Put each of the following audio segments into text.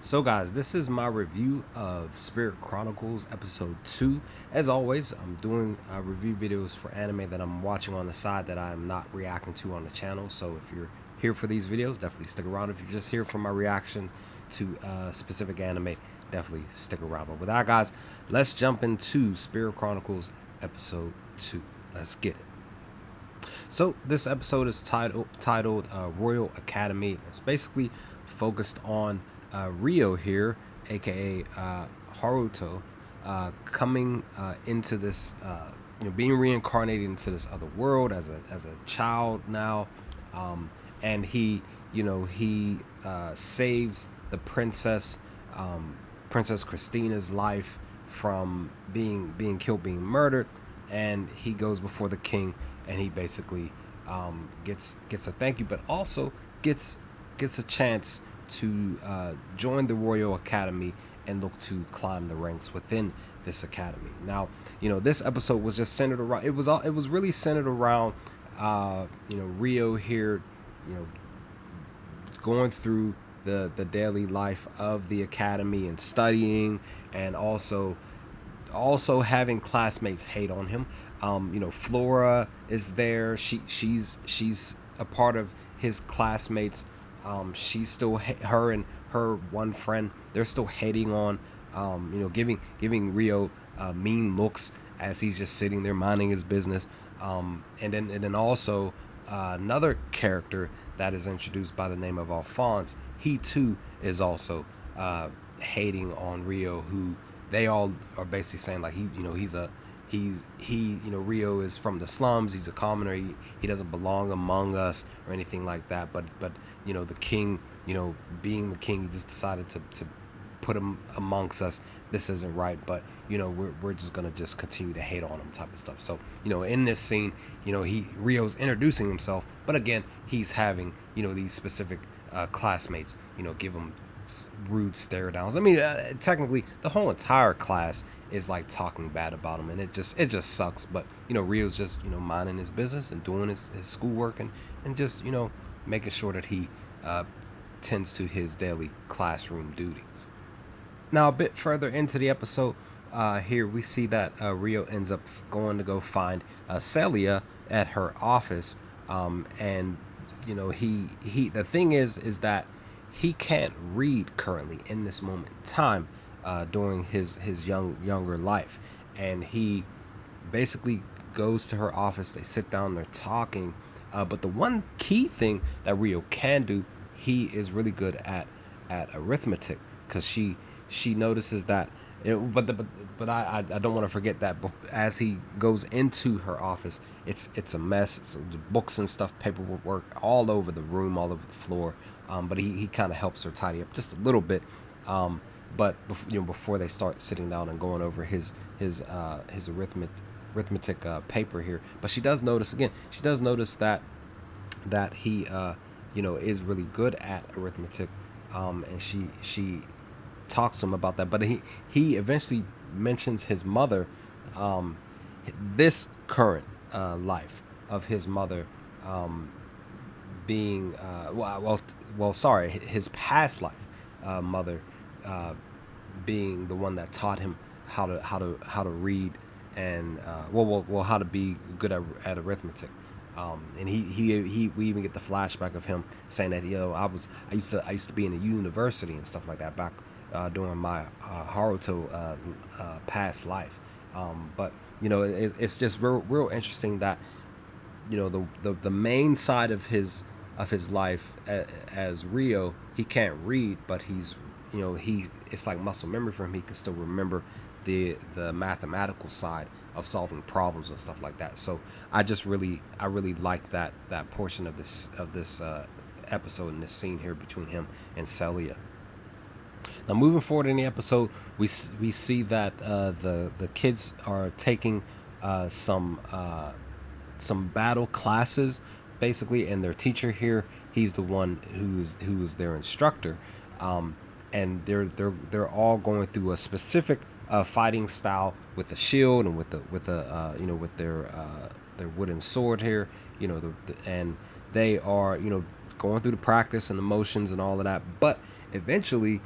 So guys, this is my review of Spirit Chronicles episode 2. As always, I'm doing review videos for anime that I'm watching on the side that I'm not reacting to on the channel. So if you're here for these videos, definitely stick around. If you're just here for my reaction to specific anime, definitely stick around. But with that, guys, let's jump into Spirit Chronicles episode 2. Let's get it. So this episode is titled Royal Academy. It's basically focused on Rio here, aka Haruto, coming into this, being reincarnated into this other world as a child now, and he saves the princess, Princess Christina's life from being killed, being murdered, and he goes before the king, and he basically gets a thank you, but also gets a chance to join the Royal Academy and look to climb the ranks within this academy. Now, this episode was just centered around. It was really centered around, Rio here, you know, going through the daily life of the academy and studying, and also having classmates hate on him. Flora is there. She's a part of his classmates. She's still her and her one friend. They're still hating on, giving Rio mean looks as he's just sitting there minding his business. And then also another character that is introduced by the name of Alphonse. He too is also hating on Rio, who they all are basically saying like Rio is from the slums. He's a commoner. He doesn't belong among us or anything like that. But the king, being the king, he just decided to put him amongst us. This isn't right. But we're just gonna just continue to hate on him, type of stuff. So in this scene, Rio's introducing himself, but again he's having these specific classmates give him rude stare downs. I mean, technically the whole entire class is like talking bad about him, and it just sucks. But Rio's just minding his business and doing his schoolwork, and just making sure that he tends to his daily classroom duties. Now, a bit further into the episode, here we see that Rio ends up going to go find Celia at her office, and he the thing is that he can't read currently in this moment in time, during his younger life, and he basically goes to her office. They sit down, they're talking, but the one key thing that Rio can do, he is really good at arithmetic, because she notices that. But I don't want to forget that as he goes into her office, it's a mess. So the books and stuff, paperwork all over the room, all over the floor. But he kind of helps her tidy up just a little bit. But before they start sitting down and going over his arithmetic paper here. But she does notice again. She does notice that he is really good at arithmetic. And she talks to him about that, but he eventually mentions his mother, this current life of his mother, being sorry, his past life mother, being the one that taught him how to read, and how to be good at arithmetic. And we even get the flashback of him saying that I used to be in a university and stuff like that back during my Haruto past life. But it's just real interesting that the main side of his life, as Rio, he can't read, but it's like muscle memory for him. He can still remember the mathematical side of solving problems and stuff like that. So I really like that portion of this episode and this scene here between him and Celia. Now, moving forward in the episode, we see that the kids are taking some battle classes, basically, and their teacher here, he's the one who's their instructor, and they're all going through a specific fighting style with a shield and with their wooden sword here, and they are going through the practice and the motions and all of that, but eventually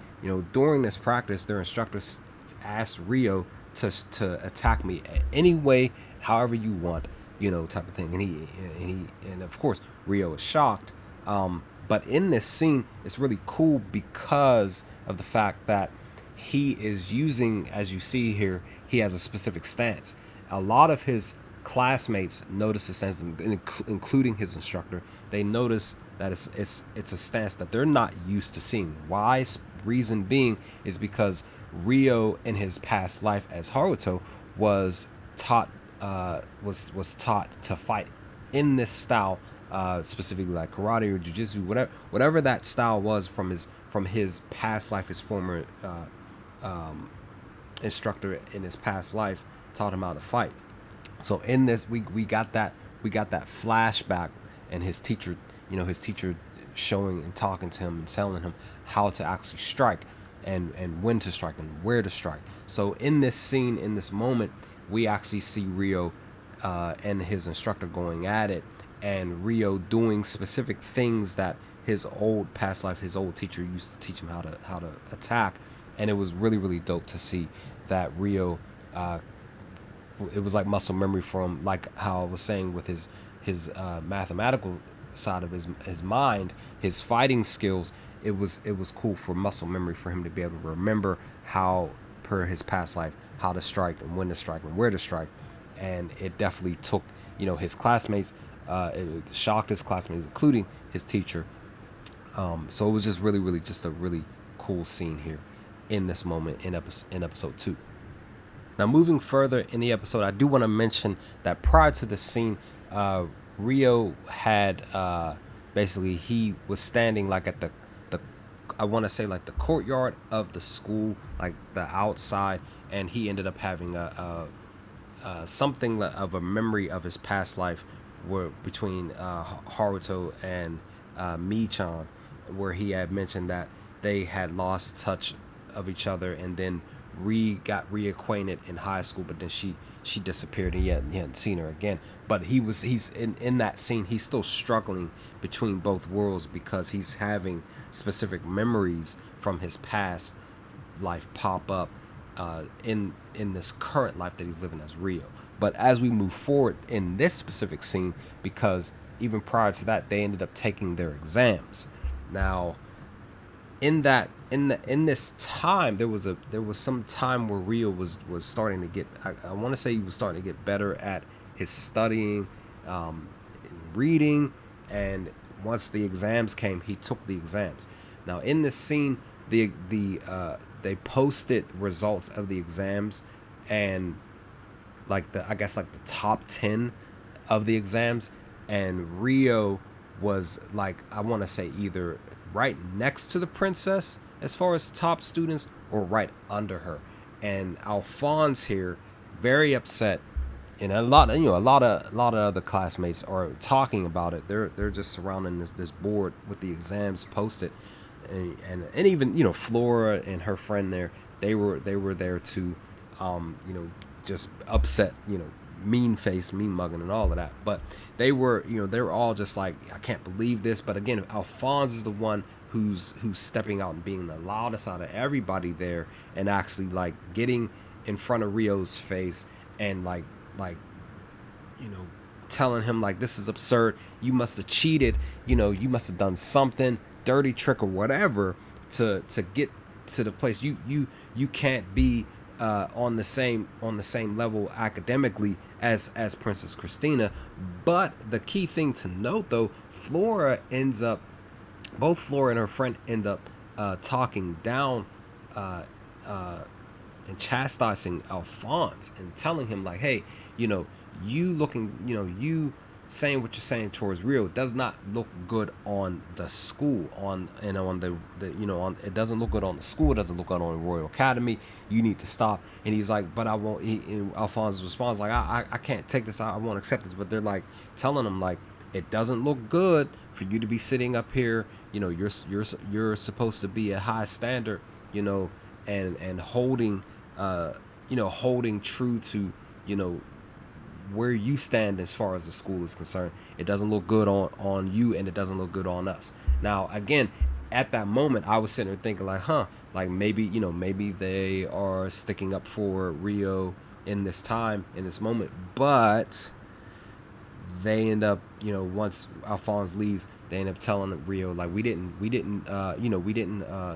during this practice, their instructors asked Rio to attack me any way, however you want, type of thing. And of course, Rio is shocked. But in this scene, it's really cool because of the fact that he is using, as you see here, he has a specific stance. A lot of his classmates notice the stance, including his instructor. They notice that it's a stance that they're not used to seeing. Why? Reason being is because Rio, in his past life as Haruto, was taught was taught to fight in this style, specifically like karate or jujitsu, whatever that style was from his past life. His former instructor in his past life taught him how to fight. So in this, we got that flashback, and his teacher, showing and talking to him and telling him how to actually strike, and when to strike and where to strike. So in this scene, in this moment, we actually see Rio and his instructor going at it, and Rio doing specific things that his old past life, his old teacher used to teach him how to attack. And it was really, really dope to see that Rio, it was like muscle memory from, like how I was saying, with his mathematical side of his mind, his fighting skills. It was cool for muscle memory for him to be able to remember how, per his past life, how to strike and when to strike and where to strike. And it definitely took, his classmates, it shocked his classmates, including his teacher. So it was just really, really just a really cool scene here in this moment in episode 2. Now, moving further in the episode, I do want to mention that prior to the scene, Rio had basically, he was standing like at the I want to say like the courtyard of the school, like the outside, and he ended up having a something of a memory of his past life, where between Haruto and Mi-chan, where he had mentioned that they had lost touch of each other, and then got reacquainted in high school, but then she disappeared, and he hadn't seen her again. But he's in that scene, he's still struggling between both worlds, because he's having specific memories from his past life pop up in this current life that he's living as Rio. But as we move forward in this specific scene, because even prior to that, they ended up taking their exams. Now, in this time, there was some time where Rio was starting to get, I want to say he was starting to get better at his studying, reading, and once the exams came, he took the exams. Now, in this scene, they posted results of the exams, and like the top 10 of the exams, and Rio was like, I want to say, either right next to the princess as far as top students, or right under her. And Alphonse here, very upset, and a lot of other classmates are talking about it. They're just surrounding this board with the exams posted, and even Flora and her friend there, they were there too, just upset, mean face, mean mugging, and all of that. But they were all just like, I can't believe this. But again, Alphonse is the one who's stepping out and being the loudest out of everybody there, and actually like getting in front of Rio's face, and like telling him like, this is absurd, you must have cheated, you must have done something dirty trick or whatever to get to the place. You can't be on the same level academically as Princess Christina. But the key thing to note, though, both Flora and her friend end up talking down and chastising Alphonse, and telling him like, hey, you saying what you're saying towards Rio does not look good on the school, on it doesn't look good on the school, it doesn't look good on the Royal Academy. You need to stop. And he's like, but I won't. Alphonse's response like, I can't take this, I won't accept this. But they're like telling him like, it doesn't look good for you to be sitting up here, you're supposed to be a high standard, and holding holding true to where you stand as far as the school is concerned. It doesn't look good on you, and it doesn't look good on us. Now, again, at that moment, I was sitting there thinking like, like maybe, maybe they are sticking up for Rio in this time, in this moment, but they end up, once Alphonse leaves, they end up telling Rio, like, we didn't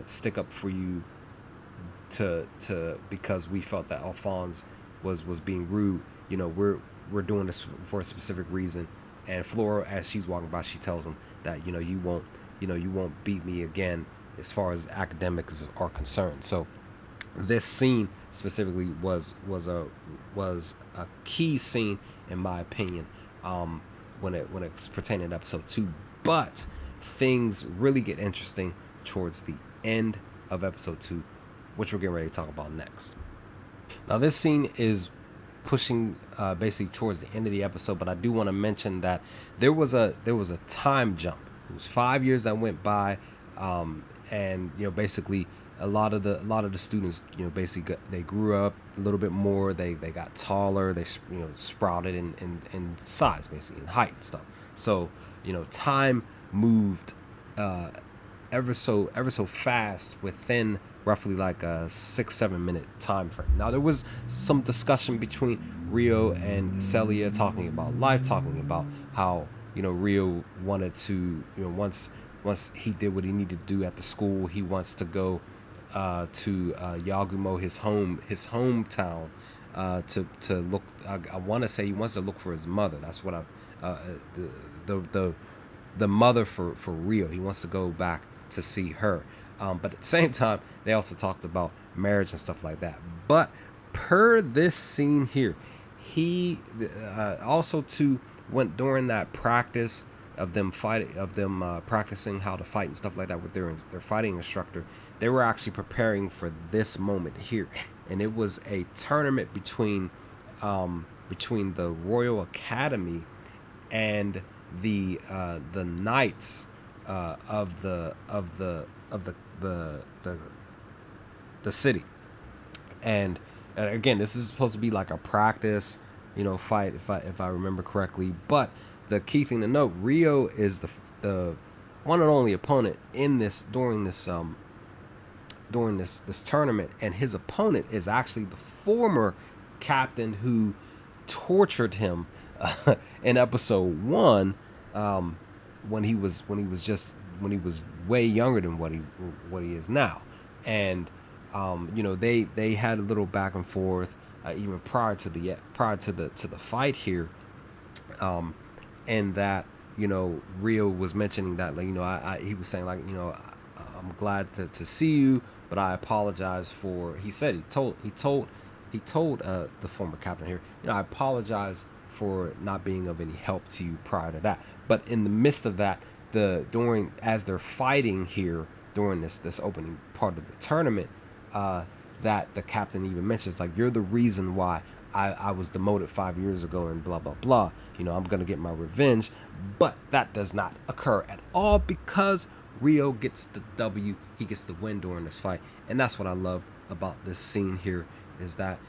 stick up for you to because we felt that Alphonse was being rude. We're doing this for a specific reason. And Flora, as she's walking by, she tells him that you won't beat me again as far as academics are concerned. So this scene specifically was a key scene in my opinion, when it's pertaining to episode 2. But things really get interesting towards the end of episode 2, which we're getting ready to talk about next. Now this scene is pushing basically towards the end of the episode, but I do want to mention that there was a time jump. It was 5 years that went by, and basically a lot of the students, basically they grew up a little bit more. They got taller. They sprouted in size, basically in height and stuff. So time moved ever so fast within roughly like a 6-7 minute time frame. Now there was some discussion between Rio and Celia, talking about life, talking about how Rio wanted to, once he did what he needed to do at the school, he wants to go to Yagumo, his hometown, to look. I want to say he wants to look for his mother. That's what the mother for Rio. He wants to go back to see her. But at the same time, they also talked about marriage and stuff like that. But per this scene here, he also too went during that practice of them practicing how to fight and stuff like that with their fighting instructor. They were actually preparing for this moment here, and it was a tournament between the Royal Academy and the knights of the city. And again, this is supposed to be like a practice, fight, if I remember correctly. But the key thing to note, Rio is the one and only opponent in this during this tournament, and his opponent is actually the former captain who tortured him in episode 1, when he was way younger than what he is now. And they had a little back and forth, even prior to the fight here, and that Rio was mentioning that, like, he was saying, like, I'm glad to see you, but I apologize for. He told the former captain here, I apologize for not being of any help to you prior to that. But in the midst of that, as they're fighting here during this opening part of the tournament, that the captain even mentions, like, you're the reason why I was demoted 5 years ago and blah blah blah. I'm gonna get my revenge. But that does not occur at all, because Rio gets the W. He gets the win during this fight. And that's what I love about this scene here, is that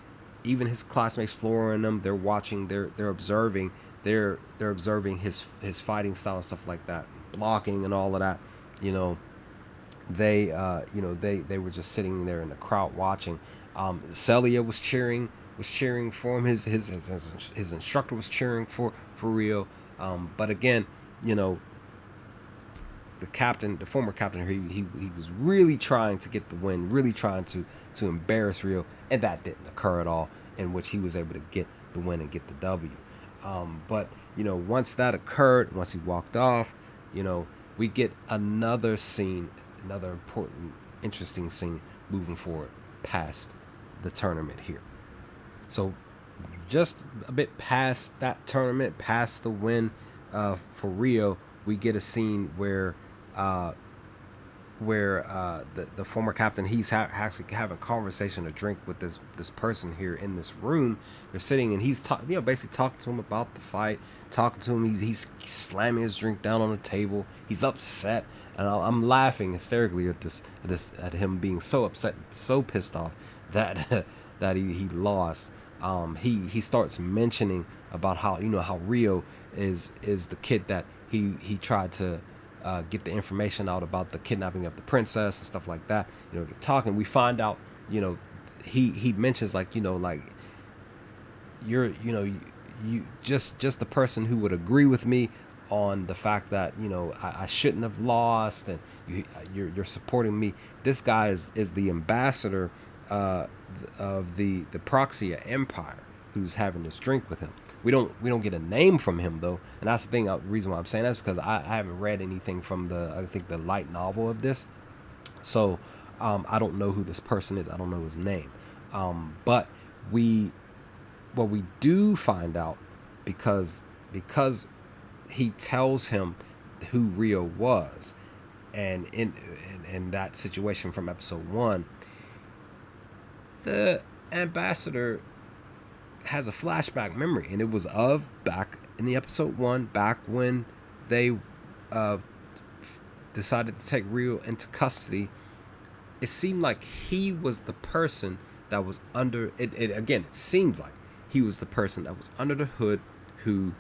even his classmates, Flora and them, they're watching, they're observing, they're observing his fighting style and stuff like that, blocking and all of that. They were just sitting there in the crowd watching. Celia was cheering for him. His instructor was cheering for Rio. But again, the former captain, he was really trying to get the win, really trying to embarrass Rio, and that didn't occur at all, in which he was able to get the win and get the W. But once that occurred, once he walked off, we get another scene, another important, interesting scene moving forward past the tournament here. So just a bit past that tournament, past the win for Rio, we get a scene where the former captain, he's actually having a conversation, a drink with this person here in this room. They're sitting, and he's basically talking to him about the fight, talking to him. He's slamming his drink down on the table. He's upset, and I'm laughing hysterically at him being so upset, so pissed off that that he lost. He starts mentioning about how Rio is the kid that he tried to get the information out about the kidnapping of the princess and stuff like that. You know, they're talking. We find out, you know, he mentions like, you know, like you're, you know, you just the person who would agree with me on the fact that, you know, I shouldn't have lost, and you're supporting me. This guy is the ambassador of the Proxia Empire, who's having this drink with him. We don't get a name from him though, and that's the thing. The reason why I'm saying that's because I haven't read anything from I think the light novel of this, so I don't know who this person is. I don't know his name, but we what we do find out, because he tells him who Rio was, and in that situation from episode 1, the ambassador has a flashback memory, and it was of back in the episode 1, back when they uh, decided to take Rio into custody. It seemed like he was the person that was under it. It seemed like he was the person that was under the hood, who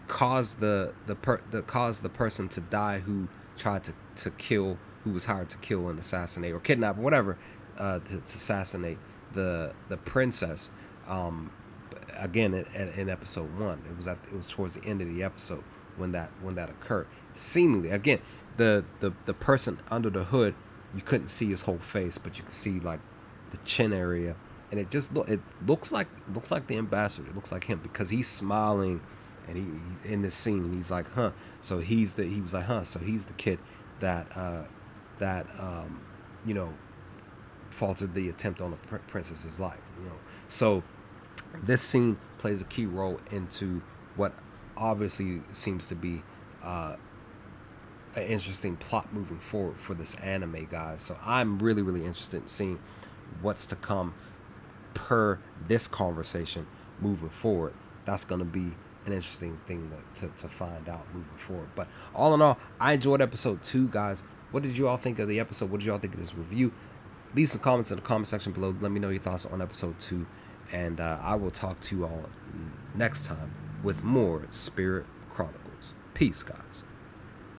caused the person to die, who tried to kill, who was hired to kill and assassinate or kidnap or whatever, to assassinate the princess. Again, in episode 1, it was towards the end of the episode when that occurred. Seemingly, again, the person under the hood, you couldn't see his whole face, but you could see like the chin area, and it looks like the ambassador. It looks like him because he's smiling, and he in this scene, and he's like, huh. So he was like, huh. So he's the kid that you know, faltered the attempt on the princess's life. You know, so this scene plays a key role into what obviously seems to be an interesting plot moving forward for this anime, guys. So I'm really, really interested in seeing what's to come per this conversation moving forward. That's going to be an interesting thing to find out moving forward. But all in all, I enjoyed episode 2, guys. What did you all think of the episode? What did you all think of this review? Leave some comments in the comment section below. Let me know your thoughts on episode 2. And I will talk to you all next time with more Spirit Chronicles. Peace, guys.